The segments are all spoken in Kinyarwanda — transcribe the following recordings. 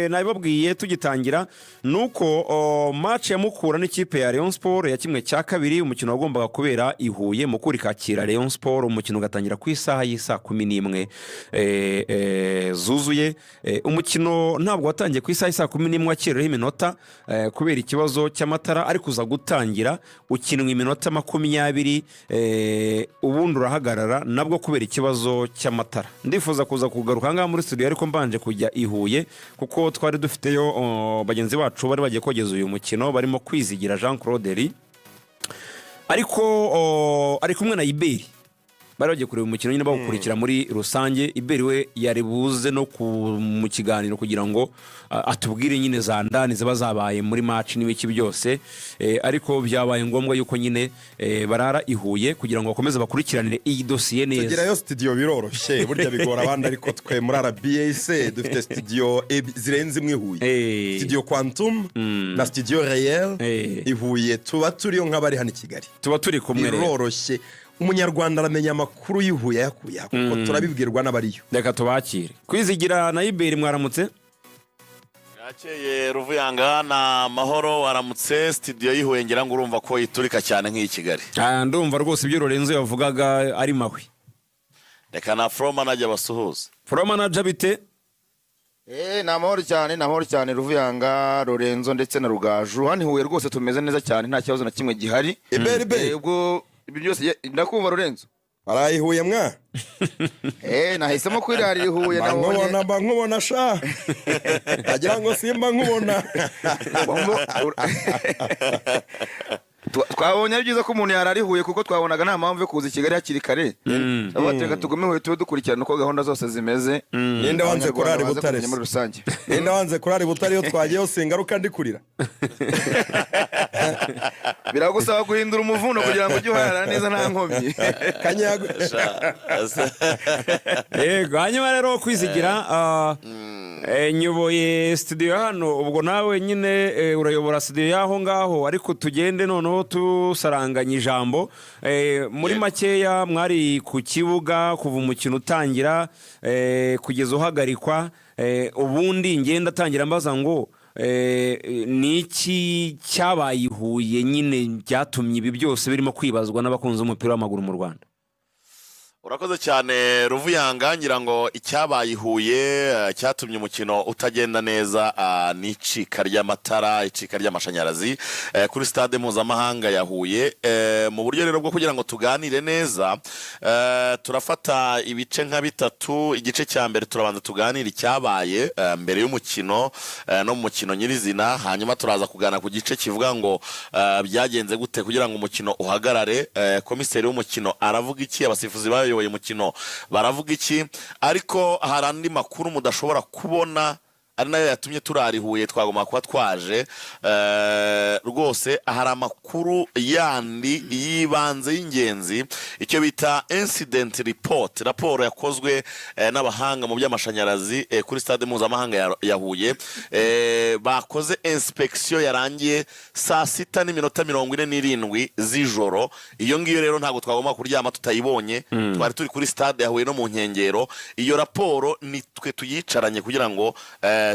nabibabwiye tugitangira nuko match ya Mukura n'ikipe ya Rayon Sport ya kimwe cya kabiri umukino wagombaga kubera i Huye Mukura ikakira Rayon Sport umukino ugatangira ku isaha y'isa 11 zuzuye umukino ntabwo watangiye ku isaha y'isa 11 wakireho iminota kubera ikibazo cy'amatara ariko uza gutangira ukinwa iminota 20 ubundi urahagarara nabwo kubera ikibazo cy'amatara ndifuza kuza kugaruka ngaha muri studio ariko mbanje kujya Huye kuko twari dufiteyo bagenzi bacu bari bagiye kogeza uyu mukino barimo kwizigira Jean Claude ariko ari kumwe na Iberi bari bagiye kureba umukino nyine bawukurikira muri rusange Iberi we yari buze no mu kiganiro kugira ngo atubwire nyine za ndani ziba zabaye muri match n'ibiki byose ariko byabaye ngombwa yuko nyine barara i Huye kugira ngo bakomeze bakurikiranire iyi dossier neza tugirayo studio biroroshye burya bigora abandi ariko twe muri RBAC dufite studio zirenze imwe Huye studio Quantum na studio Real i Huye tuba turiyo nk'abari hano i Kigali tuba turi kumwe biroroshye umunyarwanda aramenya amakuru y'Ihuye yakuye kuko turabibwirwa n'abariyo reka tubakire kwizigira na Iberi mwaramutse yakeye Ruvuyanga na Mahoro waramutse studio y'Ihuye ngira ngo urumva ko iturika cyane nk'iyi Kigali ndumva rwose ibyo Lorenzo yavugaga ari mahwe reka na From Manager basuhuza From Manager bite namahoro cyane Ruvuyanga Lorenzo ndetse na Rugaju hano Huye rwose tumeze neza cyane nta kibazo na kimwe gihari ubwo byose ndakumva Lorenzo arayihuye mwa nahisemo kwirarira Huye nabonye nkubona sha agira ngo simba nkubona twabonye ari byiza ko umuntu yarari Huye kuko twabonaga nta mpamvu yo kuza i Kigali hakiri kare abateka tugume Huye tube dukurikirana uko gahunda zose zimeze ninde wanze kurari Butare muri rusange ninde wanze kurari Butare yo twagiyeho singaruka ndikurira biragusaba guhindura umuvuno kugira ngo ujye uharara neza nta nkomyi kanyago hanyuma rero kwizigira nyoboye studio hano ubwo nawe nyine urayobora studio yaho ngaho ariko tugende noneho tusaranganya ijambo muri makeya mwari ku kibuga kuva umukino utangira kugeza uhagarikwa ubundi ngenda atangira mbaza ngo niki cyabaye i Huye nyine byatumye ibi byose birimo kwibazwa n'abakunzi umupira w'amaguru mu Rwanda urakoze cyane Ruvuyanga ngira ngo icyabaye i Huye cyatumye umukino utagenda neza n'icika ry'amatara icika ry'amashanyarazi kuri stade mpuzamahanga ya Huye mu buryo rero bwo kugira ngo tuganire neza turafata ibice nka bitatu igice cya mbere turabanza tuganira icyabaye mbere y'umukino no mu mukino nyirizina hanyuma turaza kugana ku gice kivuga ngo byagenze gute kugira ngo umukino uhagarare komiseri w'umukino aravuga iki abasifuzi bayoboye umukino baravuga iki ariko hari andi makuru mudashobora kubona ari nayo yatumye turari Huye twagomba kuba twaje rwose hari amakuru yandi yibanze y'ingenzi icyo bita incident report raporo yakozwe n'abahanga mu by'amashanyarazi kuri stade mpuzamahanga ya Huye bakoze inspection yarangiye saa 6:47 z'ijoro iyo ngiyo rero ntabwo twagomba kuryama tutayibonye twari turi kuri stade ya Huye no mu nkengero iyo raporo nitwe tuyicaranye kugira ngo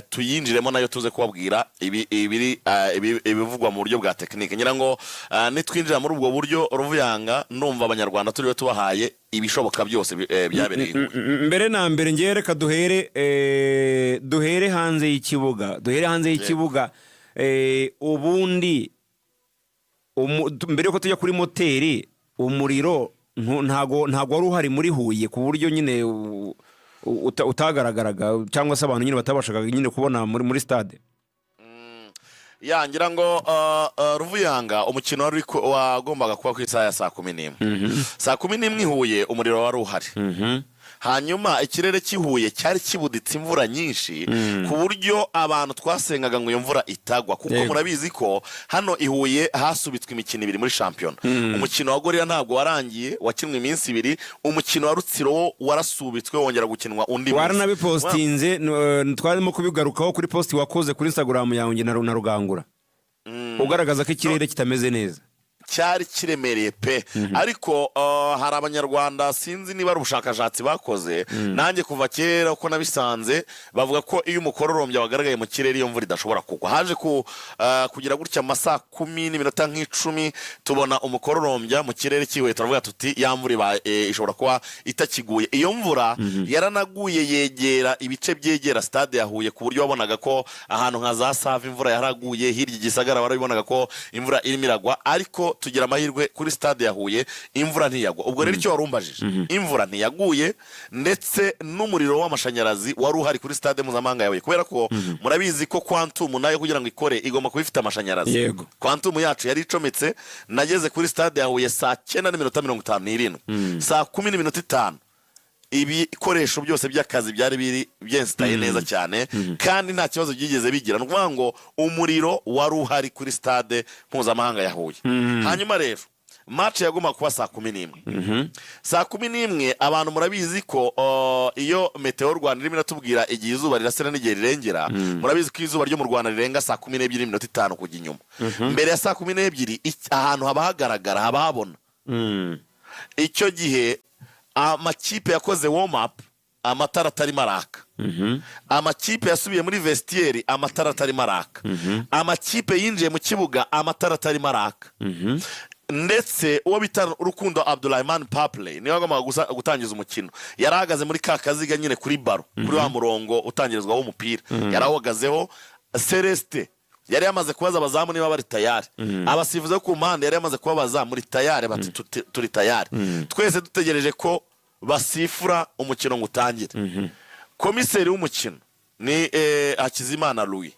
tuyinjiremo nayo tuze kubabwira ibivugwa mu buryo bwa tekinike ngira ngo nitwinjira muri ubwo buryo Ruvuyanga ndumva abanyarwanda turiwe tubahaye ibishoboka byose byabereye mbere na mbere ngiye reka duhere hanze y'ikibuga ubundi mbere yuko tujya kuri moteri umuriro ntago wari uhari muri Huye ku buryo nyine utagaragaraga cyangwa se abantu nyine batabashaga nyine kubona muri stade ngira ngo Ruvuyanga umukino wagombaga kuba ku isaha ya saa 11 saa 11 Huye umuriro wari uhari hanyuma ikirere cy'ihuye cyari kibuditse imvura nyinshi ku buryo abantu twasengaga ngo iyo mvura itagwa kuko murabizi ko hano ihuye hasubitswe imikino ibiri muri shampiyona umukino wa Gorilla ntabwo warangiye wakinwe iminsi ibiri umukino wa Rutsiro warasubitswe wongera gukinwa undi munsi waranabipostinze twarimo kubigarukaho kuri post wakoze kuri Instagram yawe na Rugangura ugaragaza ko ikirere kitameze neza cyari kiremereye pe ariko hari abanyarwanda sinzi niba ari ubushakashatsi bakoze nanjye kuva kera uko nabisanze bavuga ko iyo umukororombya wagaragaye mu kirere iyo mvura idashobora kugwa haje kugira gutya amasaa 10:10 tubona umukororombya mu kirere kihuye turavuga tuti ya mvura ishobora kuba itakiguye iyo mvura yaranaguye yegera ibice byegera stade ya Huye ku buryo wabonaga ko ahantu nka za Save imvura yaraguye hirya igisagara barabibonaga ko imvura irimo iragwa ariko tugira amahirwe kuri stade ya Huye imvura ntiyagwa ubwo rero icyo warumbajije imvura ntiyaguye ndetse n'umuriro w'amashanyarazi wari uhari kuri stade mpuzamahanga ya Huye kubera ko murabizi ko Quantum nayo kugira ngo ikore igomba kuba ifite amashanyarazi Quantum yacu yari icometse nageze kuri stade ya Huye saa 9:57 saa 10:05 ibikoresho byose by'akazi byari biri byensitaye neza cyane kandi nta kibazo byigeze bigira nukuvuga ngo umuriro wari uhari kuri stade mpuzamahanga ya Huye hanyuma rero match yagomba kuba saa 11 saa 11 abantu murabizi ko iyo Meteo Rwanda irimo iratubwira igihe izuba rirasira n'igihe rirengera murabizi ko izuba ryo mu Rwanda rirenga saa 12:05 kujya inyuma mbere ya saa 12 ahantu haba hagaragara haba habona icyo gihe amakipe yakoze warm up amatara atari maraka amakipe yasubiye muri vestiaire amatara atari maraka amakipe yinjiye mu kibuga amatara atari maraka ndetse uwo bita Rukundo Abdulrahman Papley niwe agomba gutangiza umukino yarahagaze muri ka kaziga nyine kuri baro kuri wa murongo utangirizwaho umupira yarahagazeho Celeste yari yamaze kubaza abazamu niba bari tayari abasifuzi ku mpande yari yamaze kubabaza muri tayari bati turi tayari twese dutegereje ko basifura umukino ngo utangire komiseri w'umukino ni Hakizimana Louis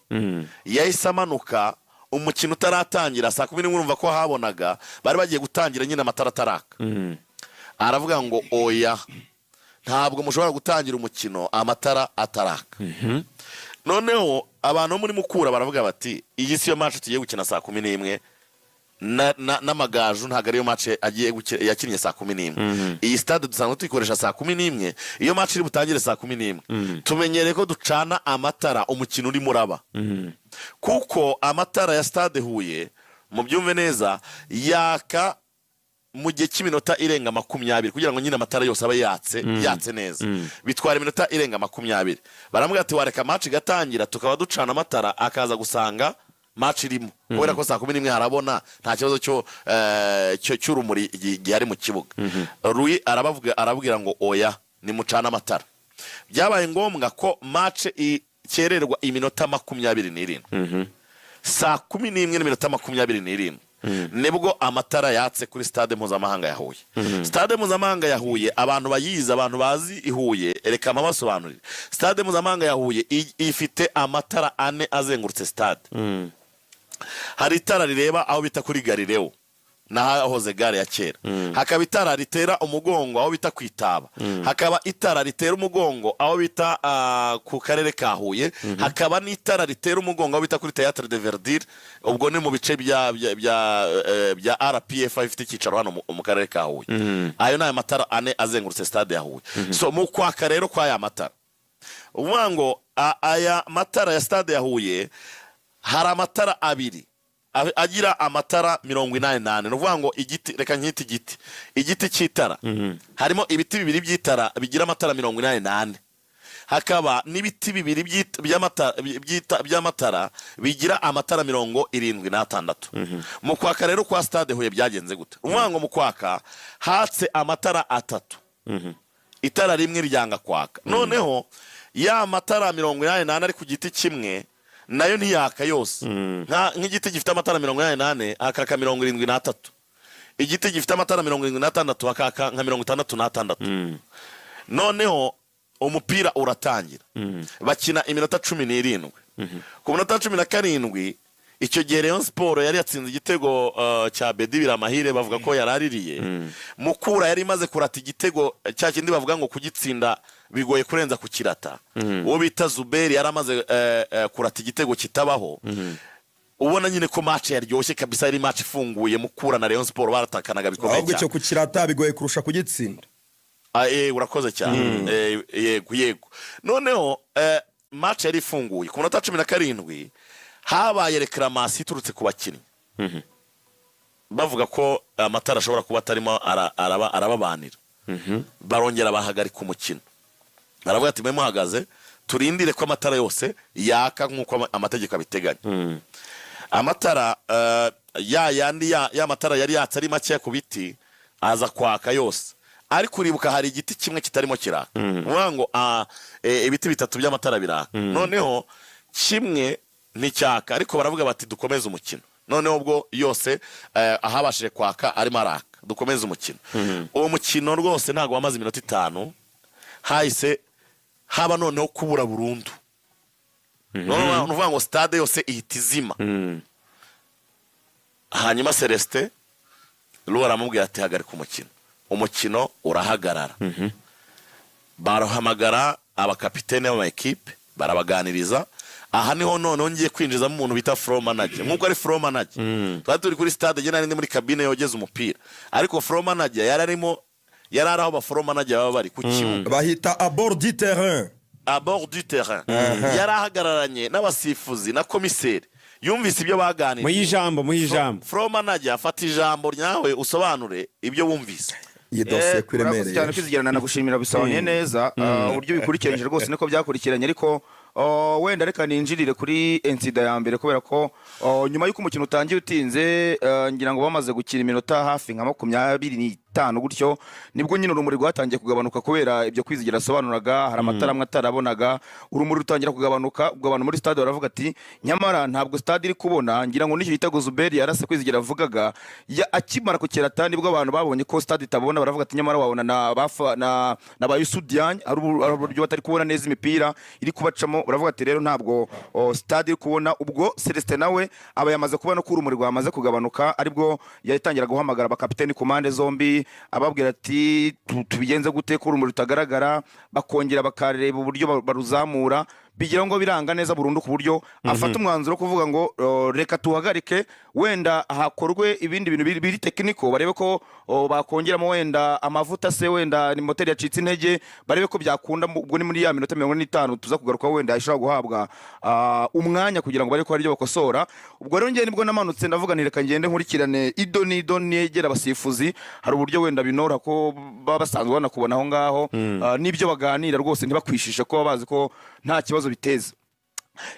yahise amanuka umukino utaratangira saa 10 urumva ko habonaga bari bagiye gutangira nyine amatara ataraka aravuga ngo oya ntabwo mushobora gutangira umukino amatara ataraka noneho abantu muri Mukura baravuga bati iyi siyo match tugiye gukina saa 11 n'amagaju ntago ariyo match agiye yakinnye saa 11 iyi stade dusanzwe tuyikoresha saa 11 iyo match iri butangire saa 11 tumenyereye ko ducana amatara umukino uri muraba kuko amatara ya stade Huye mu byumve neza yaka mu gihe cy'iminota irenga 20 kugira ngo nyine amatara yose aba yatse neza bitwara iminota irenga 20 baramubwira ati wareka match gatangira tukaba ducana amatara akaza gusanga match irimo kubera ko saa 11 harabona nta kibazo cy'urumuri gihari mu kibuga Rui arababwira ngo oya ni mucana amatara byabaye ngombwa ko match ikererwa iminota 27 saa 11:27 nibwo amatara yatse kuri stade mpuzamahanga ya Huye stade mpuzamahanga ya Huye abantu bayizi abantu bazi ihuye reka amabasobanurire stade mpuzamahanga ya Huye ifite amatara 4 azengurutse stade hari itara rireba aho bita kuri Galileo nahoze gare ya kera hakaba itara ritera umugongo aho bita kwitaba hakaba itara ritera umugongo aho bita ku karere ka Huye hakaba n'itara ritera umugongo aho bita kuri Théâtre de Verdure ubwo ni mu bice bya RPF ifite ikicaro hano mu karere ka Huye ayo nayo matara 4 azengurutse stade ya Huye so mu kwaka rero kwa ya matara ubango aya matara ya stade ya Huye hari amatara 2 agira amatara 88 nuvuga ngo igiti reka nkiti igiti cyitara harimo ibiti bibiri byitara bigira amatara 88 hakaba n'ibiti bibiri by'amatara bigira amatara 76 mu kwaka rero kwa stade Huye byagenze gute nuvuga ngo mu kwaka hatse amatara 3 itara rimwe ryanga kwaka noneho ya matara 88 ari ku giti kimwe nayo ntiyaka yose nk'igiti gifite amatara 88 akaka 73 igiti gifite amatara 76 akaka nka 66 noneho umupira uratangira bakina iminota 17 ku minota 17 icyo gihe Rayon Sport yari yatsinze igitego cya Bedi Biramahire bavuga ko yaraririye Mukura yari imaze kurata igitego cya kindi bavuga ngo kugitsinda bigoye kurenza ku kirata uwo bita Zuberi yaramaze kurata igitego kitabaho ubona nyine ko match yaryoshye kabisa yari match ifunguye Mukura na Rayon Sport baratakanaga bikomeye ahubwo cyo ku kirata bigoye kurusha kugitsinda urakoze cyane yego noneho match yari ifunguye ku minota 17 habaye reclamation iturutse ku bakinnyi bavuga ko amatara ashobora kuba atarimo arababanira barongera bahagarika umukino baravuga ati mwe muhagaze turindire ko amatara yose yaka nk'uko amategeko abiteganya amatara ya matara yari yatse ari make ku biti aza kwaka yose ariko uribuka hari igiti kimwe kitarimo kiraka uvuga ngo ibiti bitatu by'amatara biraka noneho kimwe nticyaka ariko baravuga bati dukomeze umukino noneho ubwo yose ahabashije kwaka arimo araka dukomeze umukino uwo mukino rwose ntabwo wamaze iminota 5 hahise haba noneho kubura burundu noneho uvuga ngo stade yose ihita izima hanyuma Celestin Ruwa aramubwira ati hagarika umukino urahagarara barahamagara abakapitene b'amakipe barabaganiriza aha niho noneho ngiye kwinjizamo umuntu bita floor manager nk'uko ari floor manager twari turi kuri stade je nari muri kabine yogeza umupira ariko floor manager yari aho ba floor manager baba bari ku kibuga bahita à bord du terrain yari ahagararanye n'abasifuzi na komiseri yumvise ibyo baganiriye mu ijambo floor manager afata ijambo ryawe usobanure ibyo wumvise iyi dosiye kwiremereye cyane kwizigirana nagushimira bisobanuye neza uburyo bikurikiranye rwose niko byakurikiranye ariko wenda reka ninjirire kuri insida ya mbere kubera ko nyuma y'uko umukino utangiye utinze ngira ngo bamaze gukina iminota hafi nka 25 gutyo nibwo nyine urumuri rwatangiye kugabanuka kubera ibyo kwizigira asobanuraga hari amatara amwe atarabonaga urumuri rutangira kugabanuka ubwo abantu muri stade baravuga ati nyamara ntabwo stade iri kubona ngira ngo nicyo yitago Zuberi yarase kwizigira avugaga akimara kukera tandi bwo abantu babonye ko stade itabona baravuga ati nyamara wabona na ba Yusudian ari uburyo batari kubona neza imipira iri kubacamo baravuga ati rero ntabwo stade iri kubona ubwo Celestin nawe aba yamaze kubona ko urumuri rwamaze kugabanuka aribwo yatangira guhamagara abakapiteni ku mande zombi ababwira ati tubigenze gute ko urumuri rutagaragara bakongera bakareba uburyo baruzamura bigira ngo biranga neza burundu ku buryo afata umwanzuro kuvuga ngo reka tuhagarike wenda hakorwe ibindi bintu biri technical barebe ko bakongeramo wenda amavuta se wenda ni moteri yacitse intege barebe ko byakunda ubwo ni muri ya minota 45 tuza kugaruka wenda ishobora guhabwa umwanya kugira ngo barebe ko ari byo bakosora ubwo rero ngiye nibwo namanutse ndavuga ni reka ngende nkurikirane ido negera abasifuzi hari uburyo wenda binora ko babasanzwe banakubona aho ngaho nibyo baganira rwose ntibakwishishe ko bazi ko nta kibazo biteza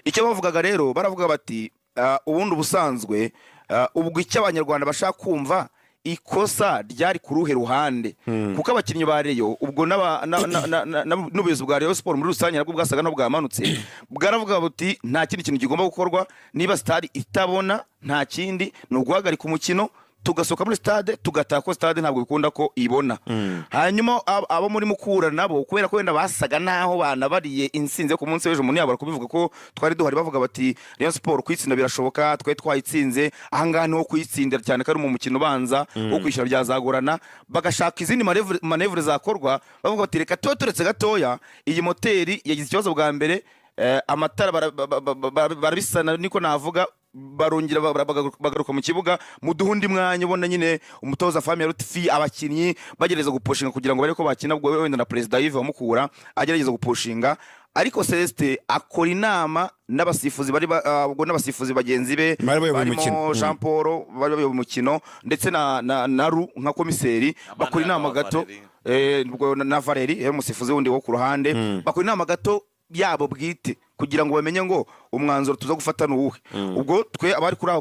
icyo bavugaga rero baravuga bati ubundi ubusanzwe ubwo icyo abanyarwanda bashaka kumva ikosa ryari ku ruhe ruhande kuko abakinnyi ba Rayon ubwo n'ubuyobozi bwa Rayon Sport muri rusange nabwo bwasaga no bwamanutse bwaravuga buti nta kindi kintu kigomba gukorwa niba stade itabona nta kindi ni uguhagarika umukino tugasoka muri stade tugataha ko stade ntabwo bikunda ko ibona hanyuma abo muri Mukura nabo kubera ko wenda basaga naho banabariye insinze ku munsi w'ejo umuntu yabara kubivuga ko twari duhari bavuga bati Rayon Sport kwitsinda birashoboka twe twayitsinze ahangaha niho kuyitsindira cyane kari mu mukino ubanza wo kwishyura byazagorana bagashaka izindi manevre zakorwa bavuga bati reka turetse gatoya iyi moteri yagize ikibazo bwa mbere amatara barabisana niko navuga barongera bagaruka mu kibuga mu duhundi mwanya ubona nyine umutoza Famille Lutfi abakinnyi bagereza gupushinga kugira ngo bare ko bakina ubwo wenda na President Yves Wamukura agerageza gupushinga ariko Celestin akora inama n'abasifuzi bari ubwo n'abasifuzi bagenzi be barimo Jean Paul bari bayoboye umukino ndetse na Ru nka komiseri bakora inama gato na Valeri umusifuzi wundi wo ku ruhande bakora inama gato yabo bwite kugira ngo bamenye ngo umwanzuro tuza gufata n'uwuhe ubwo twe abari kuri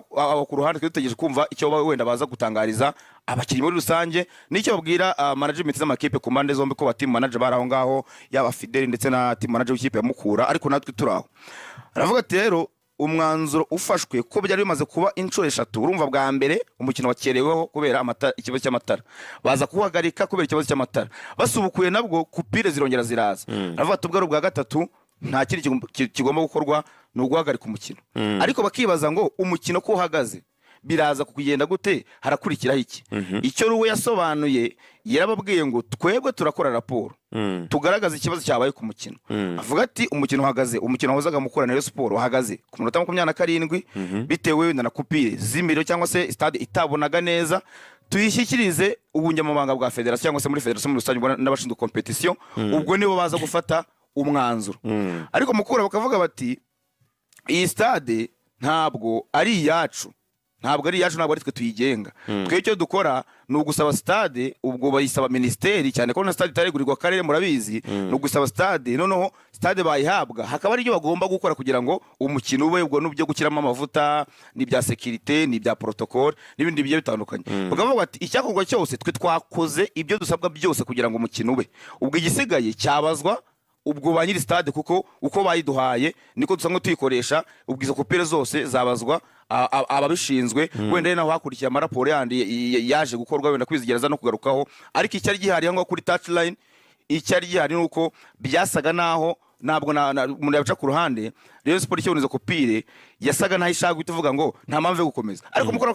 ku ruhande twitegereje kumva icyo wenda baza gutangariza abakinnyi muri rusange n'icyo babwira management z'amakipe ku mande zombi ko team manager baraho ngaho yaba Fidel ndetse na team manager w'ikipe ya Mukura ariko natwe turaho aravuga ati rero umwanzuro ufashwe ko byari bimaze kuba inshuro 3 urumva bwa mbere umukino wakereweho kubera amatara ikibazo cy'amatara baza kuhagarika kubera ikibazo cy'amatara basubukuye nabwo kupire zirongera ziraza aravuga ati ubwo bwa gatatu nta kindi kigomba gukorwa no guhagarika umukino ariko bakibaza ngo umukino ko uhagaze biraza kugenda gute harakurikiraho iki icyo ruwe yasobanuye yarababwiye ngo twebwe turakora raporo tugaragaza ikibazo cyabaye ku mukino avuga ati umukino uhagaze umukino wahozaga Mukura na Rayon Sport uhagaze ku minota 27 bitewe na kupire z'imiriro cyangwa se stade itabonaga neza tuyishyikirize ubunyamabanga bwa federation cyangwa se muri federation muri rusange n'abashinzwe competition ubwo nibo baza gufata umwanzuro ariko Mukura bakavuga bati iyi stade ntabwo ari iyacu ntabwo ari yacu, ntabwo ari twe tuyigenga. Twe icyo dukora ni ugusaba stade, ubwo bayisaba ministeri, cyane ko na stade itaregurirwa akarere murabizi, ni ugusaba stade, noneho stade bayihabwa hakaba ari ibyo bagomba gukora kugira ngo umukino ube, ubwo n'ubyo gukiramo amavuta, n'ibya security, n'ibya protocol, n'ibindi bigiye bitandukanye. Bakavuga ati icyakorwa cyose twe twakoze ibyo dusabwa byose kugira ngo umukino ube, ubwo igisigaye cyabazwa ubwo ba nyiri stade, kuko uko bayiduhaye niko dusanzwe tuyikoresha, ubwo izo kopere zose zabazwa ababishinzwe. Wenda naho hakurikiye amaraporo yandi yaje gukorwa, wenda kwizigereza no kugarukaho, ariko icyari gihari ngo kuri touchline, icyari gihari nuko byasaga naho ntabwo umuntu yabica ku ruhande. Rayon Sport icyo izo kopire yasaga naho ishaka gutuvuga ngo nta mpamvu yo gukomeza, ariko mukora